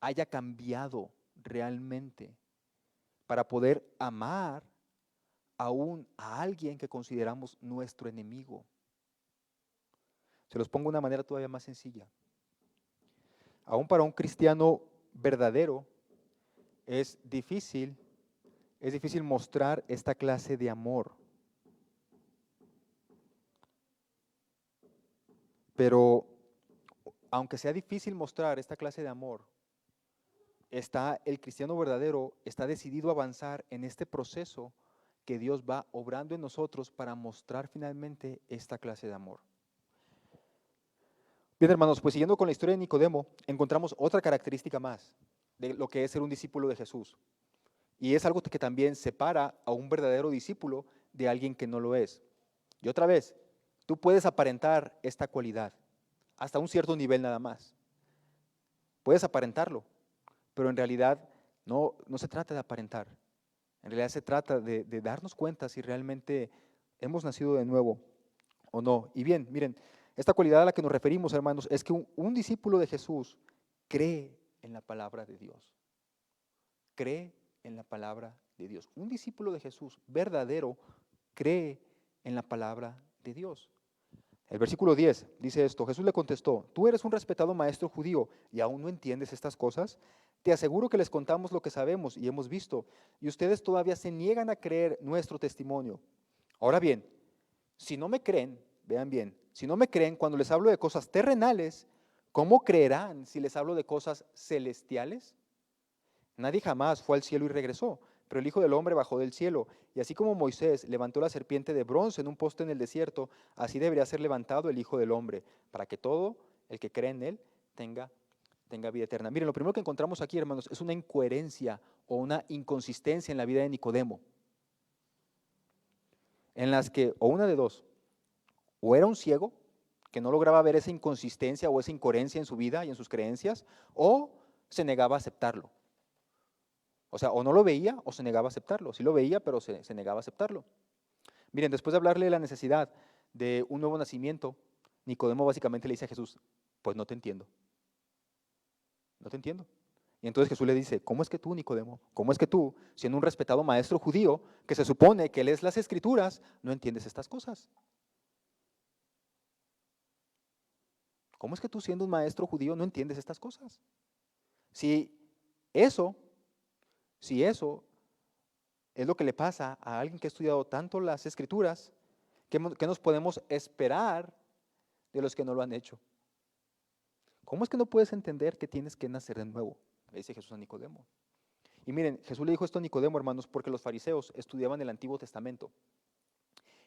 [SPEAKER 1] haya cambiado realmente para poder amar aún a alguien que consideramos nuestro enemigo. Se los pongo de una manera todavía más sencilla. Aún para un cristiano verdadero es difícil mostrar esta clase de amor. Pero aunque sea difícil mostrar esta clase de amor, el cristiano verdadero está decidido a avanzar en este proceso que Dios va obrando en nosotros para mostrar finalmente esta clase de amor. Bien, hermanos, pues siguiendo con la historia de Nicodemo, encontramos otra característica más de lo que es ser un discípulo de Jesús. Y es algo que también separa a un verdadero discípulo de alguien que no lo es. Y otra vez, tú puedes aparentar esta cualidad hasta un cierto nivel nada más. Puedes aparentarlo, pero en realidad no se trata de aparentar. En realidad se trata de darnos cuenta si realmente hemos nacido de nuevo o no. Y bien, miren, esta cualidad a la que nos referimos, hermanos, es que un discípulo de Jesús cree en la palabra de Dios. Cree en la palabra de Dios. Un discípulo de Jesús verdadero cree en la palabra de Dios. El versículo 10 dice esto: Jesús le contestó: tú eres un respetado maestro judío y aún no entiendes estas cosas. Te aseguro que les contamos lo que sabemos y hemos visto, y ustedes todavía se niegan a creer nuestro testimonio. Ahora bien, si no me creen, vean bien, si no me creen cuando les hablo de cosas terrenales, ¿cómo creerán si les hablo de cosas celestiales? Nadie jamás fue al cielo y regresó, pero el Hijo del Hombre bajó del cielo, y así como Moisés levantó la serpiente de bronce en un poste en el desierto, así debería ser levantado el Hijo del Hombre, para que todo el que cree en él tenga vida eterna. Miren, lo primero que encontramos aquí, hermanos, es una incoherencia o una inconsistencia en la vida de Nicodemo, en las que, o una de dos, o era un ciego que no lograba ver esa inconsistencia o esa incoherencia en su vida y en sus creencias, o se negaba a aceptarlo. O sea, o no lo veía o se negaba a aceptarlo. Sí lo veía, pero se negaba a aceptarlo. Miren, después de hablarle de la necesidad de un nuevo nacimiento, Nicodemo básicamente le dice a Jesús: pues no te entiendo. No te entiendo. Y entonces Jesús le dice: ¿cómo es que tú, Nicodemo? ¿Cómo es que tú, siendo un respetado maestro judío, que se supone que lees las Escrituras, no entiendes estas cosas? ¿Cómo es que tú, siendo un maestro judío, no entiendes estas cosas? Si eso es lo que le pasa a alguien que ha estudiado tanto las Escrituras, ¿qué nos podemos esperar de los que no lo han hecho? ¿Cómo es que no puedes entender que tienes que nacer de nuevo? Le dice Jesús a Nicodemo. Y miren, Jesús le dijo esto a Nicodemo, hermanos, porque los fariseos estudiaban el Antiguo Testamento.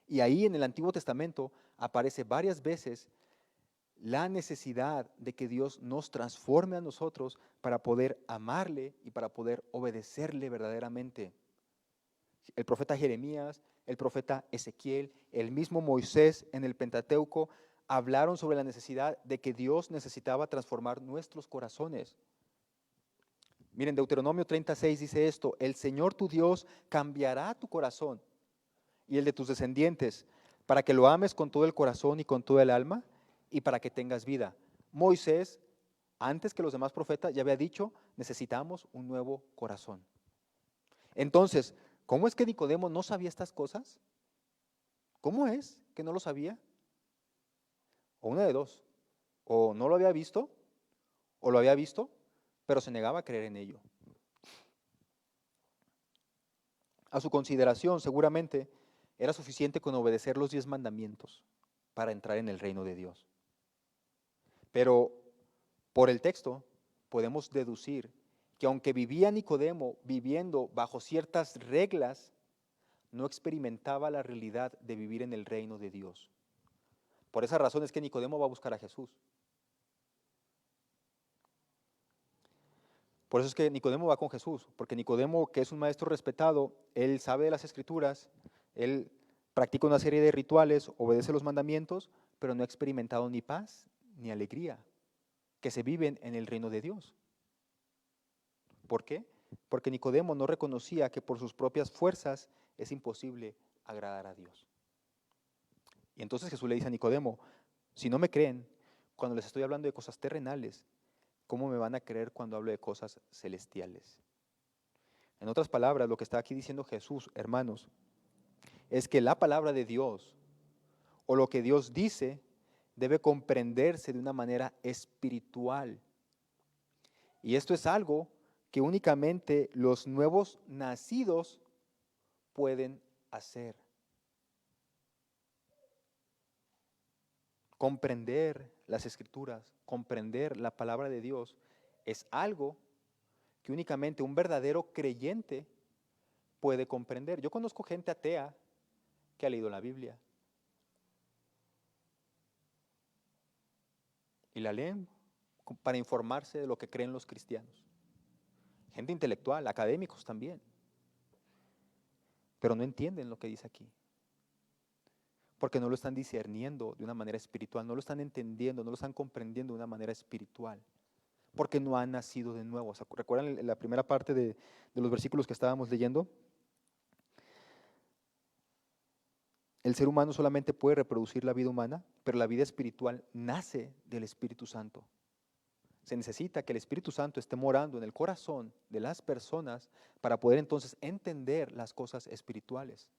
[SPEAKER 1] Y ahí en el Antiguo Testamento aparece varias veces la necesidad de que Dios nos transforme a nosotros para poder amarle y para poder obedecerle verdaderamente. El profeta Jeremías, el profeta Ezequiel, el mismo Moisés en el Pentateuco hablaron sobre la necesidad de que Dios necesitaba transformar nuestros corazones. Miren, Deuteronomio 36 dice esto: el Señor tu Dios cambiará tu corazón y el de tus descendientes, para que lo ames con todo el corazón y con todo el alma, y para que tengas vida. Moisés, antes que los demás profetas, ya había dicho: necesitamos un nuevo corazón. Entonces, ¿cómo es que Nicodemo no sabía estas cosas? ¿Cómo es que no lo sabía? O una de dos. O no lo había visto, o lo había visto, pero se negaba a creer en ello. A su consideración, seguramente, era suficiente con obedecer los 10 mandamientos para entrar en el reino de Dios. Pero por el texto podemos deducir que aunque vivía Nicodemo viviendo bajo ciertas reglas, no experimentaba la realidad de vivir en el reino de Dios. Por esa razón es que Nicodemo va a buscar a Jesús. Por eso es que Nicodemo va con Jesús, porque Nicodemo, que es un maestro respetado, él sabe de las Escrituras, él practica una serie de rituales, obedece los mandamientos, pero no ha experimentado ni paz ni alegría que se viven en el reino de Dios. ¿Por qué? Porque Nicodemo no reconocía que por sus propias fuerzas es imposible agradar a Dios. Y entonces Jesús le dice a Nicodemo, si no me creen, cuando les estoy hablando de cosas terrenales, ¿cómo me van a creer cuando hablo de cosas celestiales? En otras palabras, lo que está aquí diciendo Jesús, hermanos, es que la palabra de Dios o lo que Dios dice debe comprenderse de una manera espiritual. Y esto es algo que únicamente los nuevos nacidos pueden hacer. Comprender las Escrituras, comprender la palabra de Dios es algo que únicamente un verdadero creyente puede comprender. Yo conozco gente atea que ha leído la Biblia y la leen para informarse de lo que creen los cristianos. Gente intelectual, académicos también, pero no entienden lo que dice aquí, porque no lo están discerniendo de una manera espiritual, no lo están entendiendo, no lo están comprendiendo de una manera espiritual, porque no han nacido de nuevo. ¿Recuerdan la primera parte de los versículos que estábamos leyendo? El ser humano solamente puede reproducir la vida humana, pero la vida espiritual nace del Espíritu Santo. Se necesita que el Espíritu Santo esté morando en el corazón de las personas para poder entonces entender las cosas espirituales.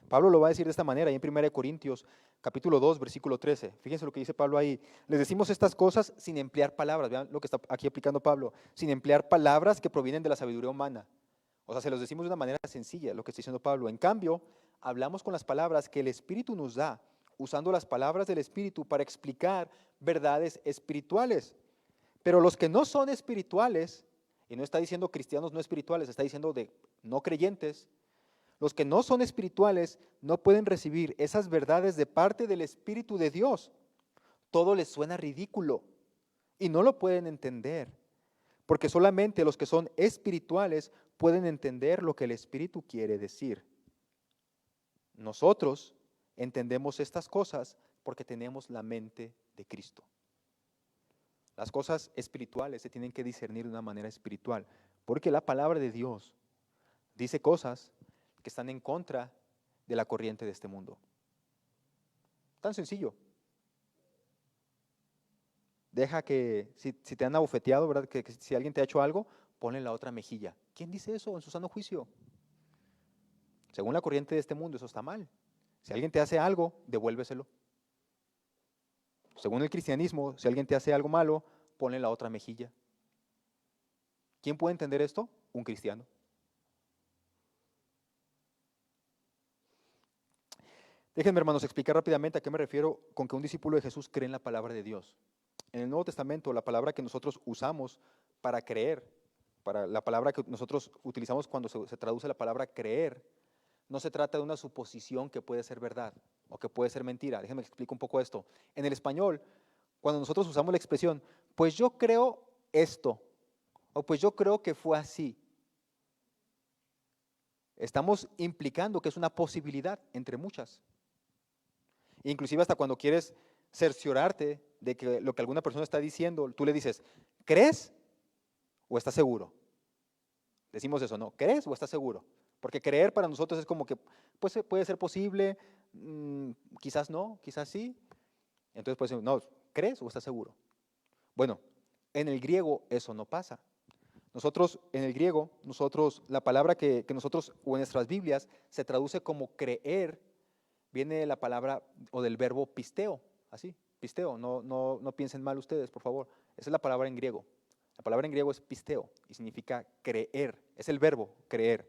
[SPEAKER 1] Pablo lo va a decir de esta manera, ahí en 1 Corintios capítulo 2, versículo 13. Fíjense lo que dice Pablo ahí. Les decimos estas cosas sin emplear palabras. Vean lo que está aquí aplicando Pablo. Sin emplear palabras que provienen de la sabiduría humana. O sea, se los decimos de una manera sencilla, lo que está diciendo Pablo. En cambio, hablamos con las palabras que el Espíritu nos da, usando las palabras del Espíritu para explicar verdades espirituales. Pero los que no son espirituales, y no está diciendo cristianos no espirituales, está diciendo de no creyentes, los que no son espirituales no pueden recibir esas verdades de parte del Espíritu de Dios. Todo les suena ridículo y no lo pueden entender, porque solamente los que son espirituales pueden entender lo que el Espíritu quiere decir. Nosotros entendemos estas cosas porque tenemos la mente de Cristo. Las cosas espirituales se tienen que discernir de una manera espiritual, porque la palabra de Dios dice cosas que están en contra de la corriente de este mundo. Tan sencillo. Deja que, si te han abofeteado, ¿verdad? Que si alguien te ha hecho algo, ponle la otra mejilla. ¿Quién dice eso en su sano juicio? Según la corriente de este mundo, eso está mal. Si alguien te hace algo, devuélveselo. Según el cristianismo, si alguien te hace algo malo, ponle la otra mejilla. ¿Quién puede entender esto? Un cristiano. Déjenme, hermanos, explicar rápidamente a qué me refiero con que un discípulo de Jesús cree en la palabra de Dios. En el Nuevo Testamento, la palabra que nosotros usamos para creer, para la palabra que nosotros utilizamos cuando se traduce la palabra creer, no se trata de una suposición que puede ser verdad o que puede ser mentira. Déjenme explicar un poco esto. En el español, cuando nosotros usamos la expresión, pues yo creo esto, o pues yo creo que fue así, estamos implicando que es una posibilidad entre muchas. Inclusive hasta cuando quieres cerciorarte de que lo que alguna persona está diciendo, tú le dices, ¿crees o estás seguro? Decimos eso, ¿no? ¿Crees o estás seguro? Porque creer para nosotros es como que pues, puede ser posible, quizás no, quizás sí. Entonces pues no, ¿crees o estás seguro? Bueno, en el griego eso no pasa. Nosotros, en el griego, la palabra que nosotros, o en nuestras Biblias, se traduce como creer, viene de la palabra o del verbo pisteo, así. Pisteo, no piensen mal ustedes, por favor. Esa es la palabra en griego. La palabra en griego es pisteo y significa creer. Es el verbo creer.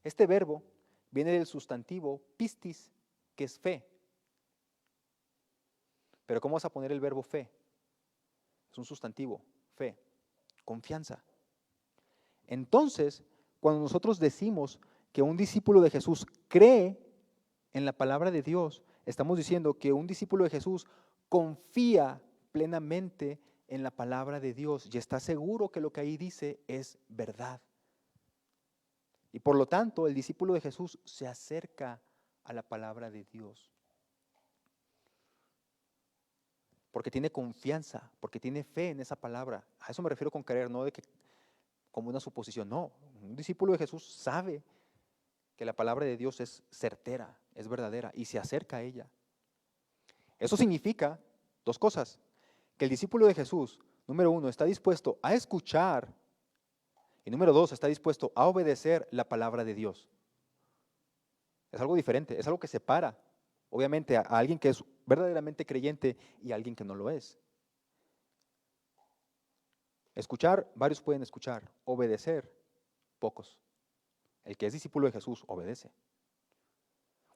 [SPEAKER 1] Este verbo viene del sustantivo pistis, que es fe. Pero ¿cómo vas a poner el verbo fe? Es un sustantivo, fe, confianza. Entonces, cuando nosotros decimos que un discípulo de Jesús cree en la palabra de Dios, estamos diciendo que un discípulo de Jesús confía plenamente en la palabra de Dios y está seguro que lo que ahí dice es verdad. Y por lo tanto, el discípulo de Jesús se acerca a la palabra de Dios. Porque tiene confianza, porque tiene fe en esa palabra. A eso me refiero con creer, no de que como una suposición, no. Un discípulo de Jesús sabe que la palabra de Dios es certera, es verdadera y se acerca a ella. Eso significa dos cosas: que el discípulo de Jesús, número uno, está dispuesto a escuchar y número dos, está dispuesto a obedecer la palabra de Dios. Es algo diferente, es algo que separa, obviamente, a alguien que es verdaderamente creyente y a alguien que no lo es. Escuchar, varios pueden escuchar; obedecer, pocos. El que es discípulo de Jesús obedece.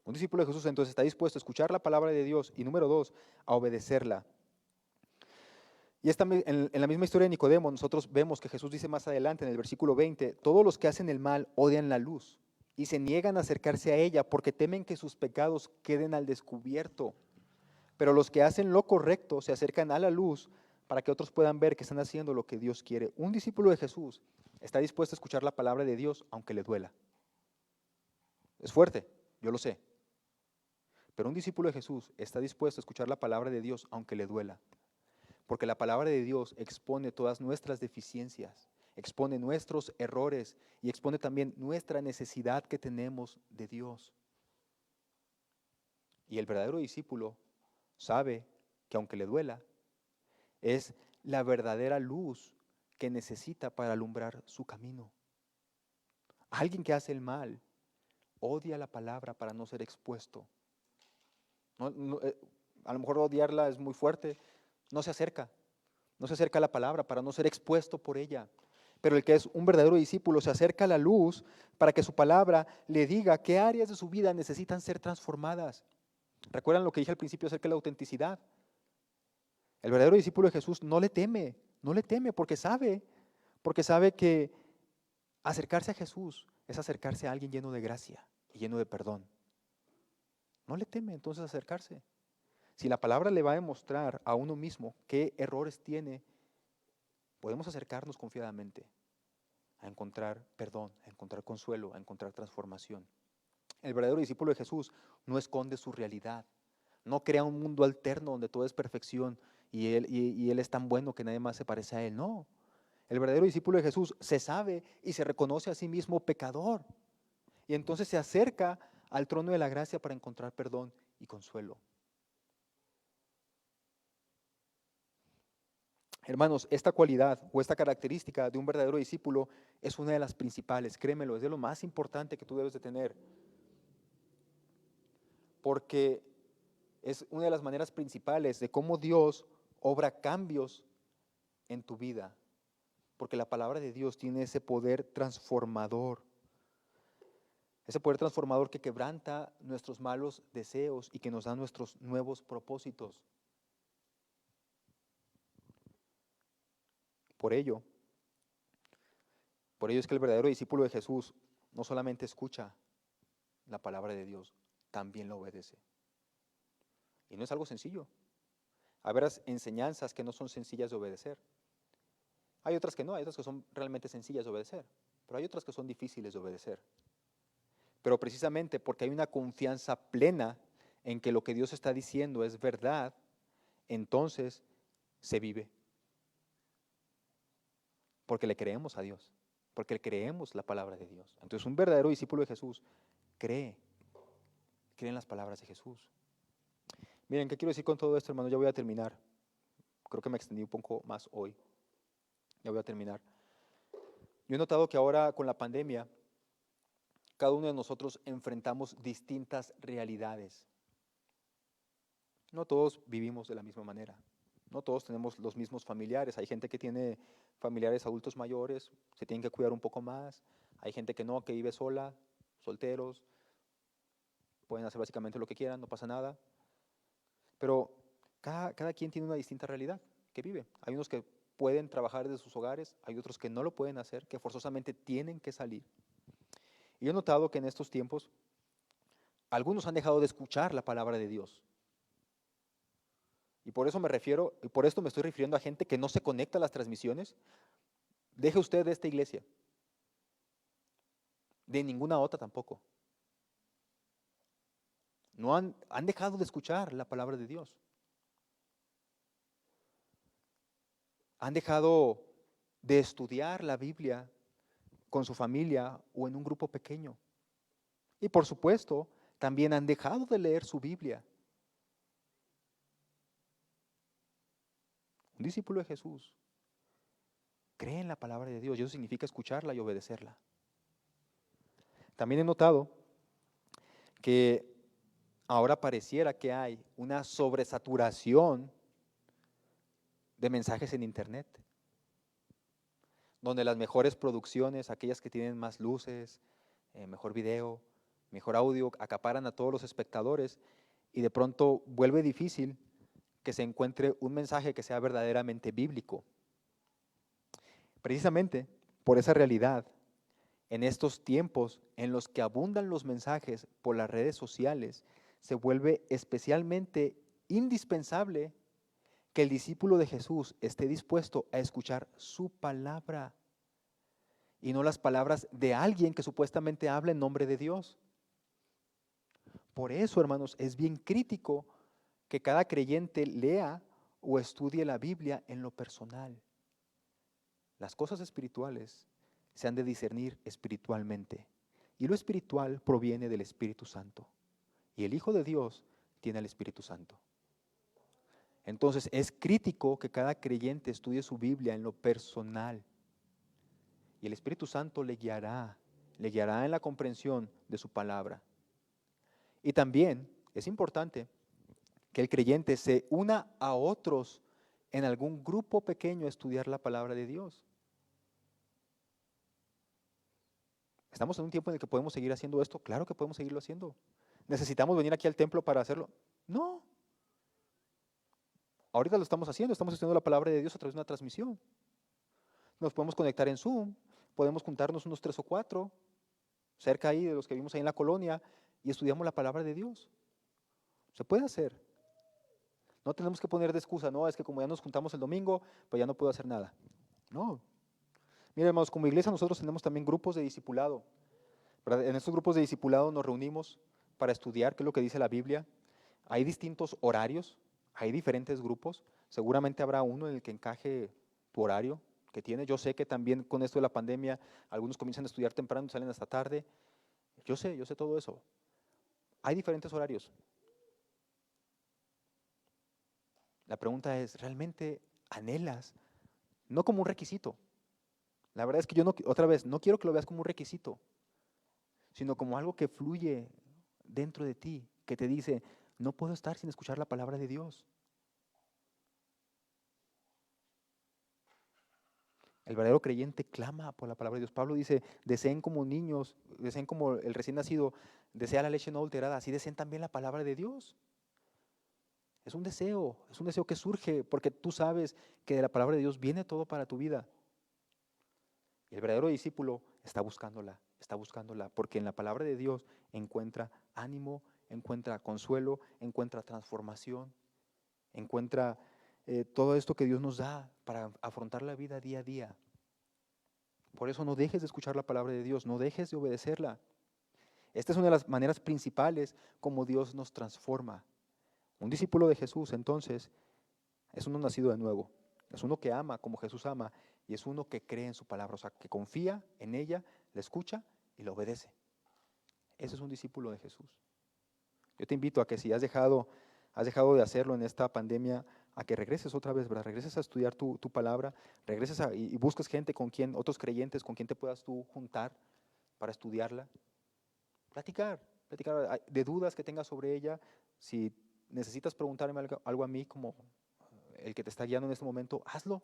[SPEAKER 1] Un discípulo de Jesús entonces está dispuesto a escuchar la palabra de Dios y número dos, a obedecerla. Y en la misma historia de Nicodemo, nosotros vemos que Jesús dice más adelante en el versículo 20, todos los que hacen el mal odian la luz y se niegan a acercarse a ella porque temen que sus pecados queden al descubierto. Pero los que hacen lo correcto se acercan a la luz para que otros puedan ver que están haciendo lo que Dios quiere. Un discípulo de Jesús está dispuesto a escuchar la palabra de Dios aunque le duela. Es fuerte, yo lo sé. Pero un discípulo de Jesús está dispuesto a escuchar la palabra de Dios aunque le duela. Porque la palabra de Dios expone todas nuestras deficiencias, expone nuestros errores y expone también nuestra necesidad que tenemos de Dios. Y el verdadero discípulo sabe que aunque le duela, es la verdadera luz que necesita para alumbrar su camino. Alguien que hace el mal odia la palabra para no ser expuesto. A lo mejor odiarla es muy fuerte, no se acerca a la palabra para no ser expuesto por ella. Pero el que es un verdadero discípulo se acerca a la luz para que su palabra le diga qué áreas de su vida necesitan ser transformadas. ¿Recuerdan lo que dije al principio acerca de la autenticidad? El verdadero discípulo de Jesús no le teme porque sabe que acercarse a Jesús es acercarse a alguien lleno de gracia y lleno de perdón. No le teme entonces acercarse. Si la palabra le va a demostrar a uno mismo qué errores tiene, podemos acercarnos confiadamente a encontrar perdón, a encontrar consuelo, a encontrar transformación. El verdadero discípulo de Jesús no esconde su realidad, no crea un mundo alterno donde todo es perfección y él es tan bueno que nadie más se parece a él. No, el verdadero discípulo de Jesús se sabe y se reconoce a sí mismo pecador y entonces se acerca al trono de la gracia para encontrar perdón y consuelo. Hermanos, esta cualidad o esta característica de un verdadero discípulo es una de las principales, créemelo, es de lo más importante que tú debes de tener, porque es una de las maneras principales de cómo Dios obra cambios en tu vida, porque la palabra de Dios tiene ese poder transformador que quebranta nuestros malos deseos y que nos da nuestros nuevos propósitos. Por ello es que el verdadero discípulo de Jesús no solamente escucha la palabra de Dios, también la obedece. Y no es algo sencillo. Hay varias enseñanzas que no son sencillas de obedecer. Hay otras que no, hay otras que son realmente sencillas de obedecer, pero hay otras que son difíciles de obedecer. Pero precisamente porque hay una confianza plena en que lo que Dios está diciendo es verdad, entonces se vive. Porque le creemos a Dios, porque le creemos la palabra de Dios. Entonces un verdadero discípulo de Jesús cree en las palabras de Jesús. Miren, ¿qué quiero decir con todo esto, hermano? Ya voy a terminar. Creo que me extendí un poco más hoy. Ya voy a terminar. Yo he notado que ahora con la pandemia, cada uno de nosotros enfrentamos distintas realidades. No todos vivimos de la misma manera. No todos tenemos los mismos familiares. Hay gente que tiene familiares adultos mayores, se tienen que cuidar un poco más. Hay gente que no, que vive sola, solteros, pueden hacer básicamente lo que quieran, no pasa nada. Pero cada quien tiene una distinta realidad que vive. Hay unos que pueden trabajar desde sus hogares, hay otros que no lo pueden hacer, que forzosamente tienen que salir. Y yo he notado que en estos tiempos algunos han dejado de escuchar la palabra de Dios. Y por eso me refiero, y por esto me estoy refiriendo a gente que no se conecta a las transmisiones. Deje usted de esta iglesia, de ninguna otra tampoco. No han dejado de escuchar la palabra de Dios. Han dejado de estudiar la Biblia con su familia o en un grupo pequeño. Y por supuesto, también han dejado de leer su Biblia. Un discípulo de Jesús cree en la palabra de Dios y eso significa escucharla y obedecerla. También he notado que ahora pareciera que hay una sobresaturación de mensajes en Internet, donde las mejores producciones, aquellas que tienen más luces, mejor video, mejor audio, acaparan a todos los espectadores y de pronto vuelve difícil que se encuentre un mensaje que sea verdaderamente bíblico. Precisamente por esa realidad, en estos tiempos en los que abundan los mensajes por las redes sociales, se vuelve especialmente indispensable que el discípulo de Jesús esté dispuesto a escuchar su palabra y no las palabras de alguien que supuestamente habla en nombre de Dios. Por eso, hermanos, es bien crítico que cada creyente lea o estudie la Biblia en lo personal. Las cosas espirituales se han de discernir espiritualmente y lo espiritual proviene del Espíritu Santo y el Hijo de Dios tiene el Espíritu Santo. Entonces es crítico que cada creyente estudie su Biblia en lo personal y el Espíritu Santo le guiará en la comprensión de su palabra. Y también es importante que el creyente se una a otros en algún grupo pequeño a estudiar la palabra de Dios. ¿Estamos en un tiempo en el que podemos seguir haciendo esto? Claro que podemos seguirlo haciendo. ¿Necesitamos venir aquí al templo para hacerlo? No. Ahorita lo estamos haciendo, estamos estudiando la palabra de Dios a través de una transmisión. Nos podemos conectar en Zoom, podemos juntarnos unos 3 o 4, cerca ahí de los que vimos ahí en la colonia, y estudiamos la palabra de Dios. Se puede hacer. No tenemos que poner de excusa, no, es que como ya nos juntamos el domingo, pues ya no puedo hacer nada. No. Miren, hermanos, como iglesia nosotros tenemos también grupos de discipulado, ¿verdad? En estos grupos de discipulado nos reunimos para estudiar qué es lo que dice la Biblia. Hay distintos horarios, hay diferentes grupos. Seguramente habrá uno en el que encaje tu horario que tienes. Yo sé que también con esto de la pandemia, algunos comienzan a estudiar temprano y salen hasta tarde. Yo sé todo eso. Hay diferentes horarios. La pregunta es, ¿realmente anhelas? No como un requisito. La verdad es que yo no, otra vez, no quiero que lo veas como un requisito, sino como algo que fluye dentro de ti, que te dice, no puedo estar sin escuchar la palabra de Dios. El verdadero creyente clama por la palabra de Dios. Pablo dice, deseen como niños, deseen como el recién nacido, desea la leche no adulterada, así deseen también la palabra de Dios. Es un deseo que surge porque tú sabes que de la palabra de Dios viene todo para tu vida. Y el verdadero discípulo está buscándola, porque en la palabra de Dios encuentra ánimo, encuentra consuelo, encuentra transformación, encuentra todo esto que Dios nos da para afrontar la vida día a día. Por eso no dejes de escuchar la palabra de Dios, no dejes de obedecerla. Esta es una de las maneras principales como Dios nos transforma. Un discípulo de Jesús, entonces, es uno nacido de nuevo, es uno que ama como Jesús ama y es uno que cree en su palabra, o sea, que confía en ella, la escucha y la obedece. Ese es un discípulo de Jesús. Yo te invito a que si has dejado de hacerlo en esta pandemia, a que regreses otra vez, ¿verdad? Regreses a estudiar tu palabra, regreses y busques gente con quien, otros creyentes con quien te puedas tú juntar para estudiarla. Platicar de dudas que tengas sobre ella, si necesitas preguntarme algo a mí como el que te está guiando en este momento, hazlo.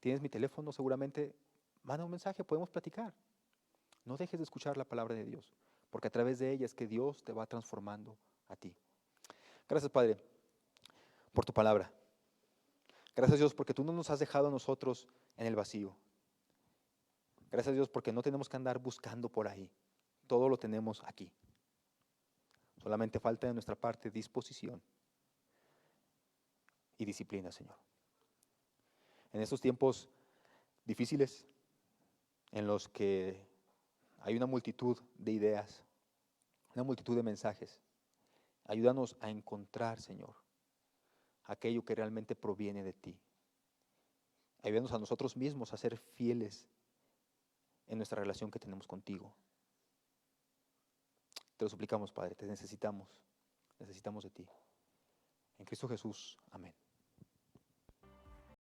[SPEAKER 1] Tienes mi teléfono, seguramente, manda un mensaje, podemos platicar. No dejes de escuchar la palabra de Dios, porque a través de ella es que Dios te va transformando a ti. Gracias, Padre, por tu palabra. Gracias, Dios, porque tú no nos has dejado a nosotros en el vacío. Gracias, Dios, porque no tenemos que andar buscando por ahí. Todo lo tenemos aquí. Solamente falta de nuestra parte disposición y disciplina, Señor. En estos tiempos difíciles, en los que hay una multitud de ideas, una multitud de mensajes, ayúdanos a encontrar, Señor, aquello que realmente proviene de ti. Ayúdanos a nosotros mismos a ser fieles en nuestra relación que tenemos contigo. Te lo suplicamos, Padre, te necesitamos de ti. En Cristo Jesús, amén.